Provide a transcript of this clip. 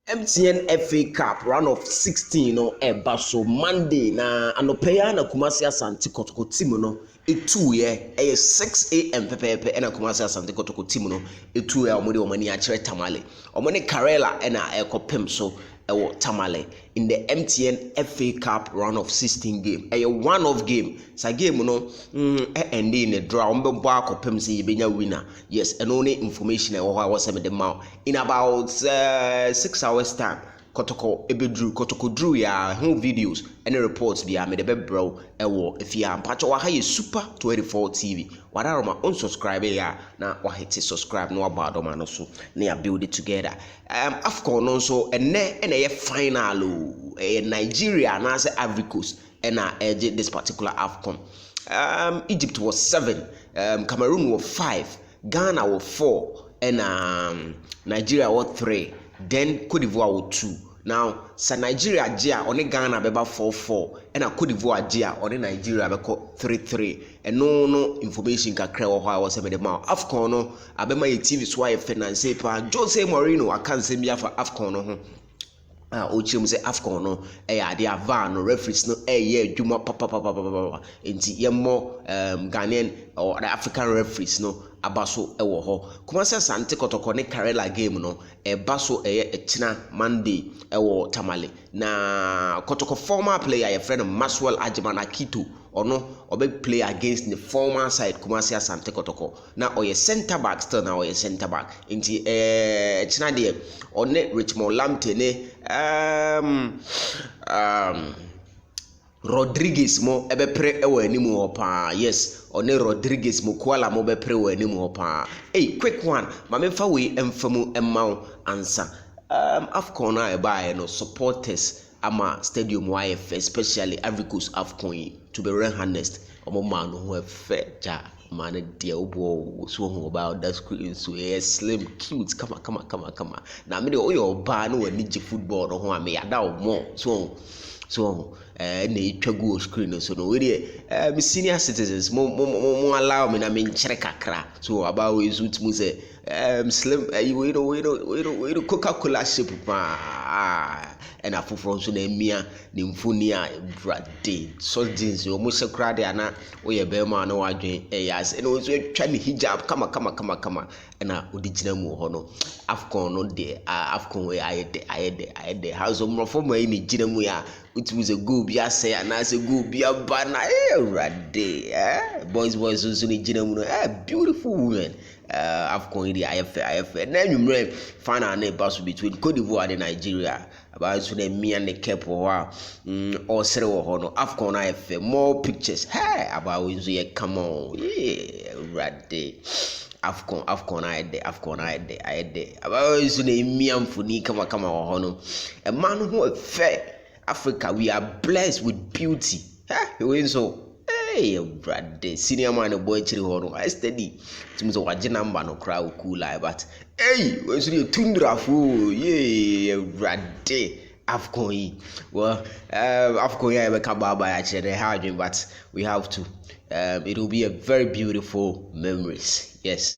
MTN FA Cup round of 16 no eba so Monday na anopeya na Kumasi Asante Kotoko team no etu ye 6 AM pepepe na Kumasi Asante Kotoko team no etu ye omode omani akere Tamale omone Karela na ekopem so ewo Tamale in the MTN FA Cup round of 16 game one of game sa game no end in a draw ombe akopem say yebenya winner yes and only information e wo was the mouth in about 6 hours time Kotoko ebedru Kotoko drew ya home videos and reports bia me de bebro ewo efia mpacho wa ha super 24 TV wadaroma unsubscribe ya na wa hit subscribe no about ma no so na ya build it together Afcon no so ene ye final Nigeria na say Ivory Coast na this particular Afcon Egypt was 7 Cameroon was 5 Ghana was 4 and Nigeria was 3 then Cote d'Ivoire was 2 now sa Nigeria gia on Ghana beba 4-4 and Cote d'Ivoire gia on Nigeria beko 3-3 and no information kakra wo ha was say the mouth Afcon no abema ye TV so aye finance pa Jose Mourinho akan se bia for Afcon no ho ochim say Afcon no ade ava no referees no adwuma papa enti yemmo Ghanaian or the African referees no abaso ewo ho Kumasi Asante Kotoko ne Karela game no baso etina Monday ewo Tamale na Kotoko former player your friend Maxwell Ajimana Kito ono obe play against the former side Kumasi Asante Kotoko na oye center back still na oye center back inti etina de one Richmond Lamte ne Rodriguez mo ebepre ewo animu opa yes one Rodriguez mo kwala mo bepre ewo animu opa quick one mamemfa we emfamu emma answer Afcon na eba no supporters ama stadium YF especially Ivory Coast Afcon to be real honest omo man who fe ja man de obo so hu about that screen so slim cute come na me de oyo ba no wani ji football no ho am ya da mo so na etwagu screen so no we me senior citizens mo allow me na me nkyere kakra so about we suit mu say slim we do Coca-Cola shape pa and afoforo so na emia ne mfoni a brade so jeans o mo sekra de ana o ye be ma na wadwen yes and o so twa ne hijab kama na odigina mu ho no Afcon no de Afcon we ayede house of mrofo mo ni gina mu ya utuze go bia say ana say go bia bana rade boys so ni gina mu no beautiful women Afcon the IFA na nwumre final na pass between Cote d'Ivoire and Nigeria about so the me and the cap or sere ho no Afcon IFA more pictures about we so come on rade Afcon ayede about so the me amfuni kama ho no a man who fair Africa we are blessed with beauty we so brother senior man boy chiri ho no I steady timi so waje number no crowd cool but we so tundra fu brother Afcon yi well Afcon ya be ka baba ya chere ha but we have to it will be a very beautiful memories yes.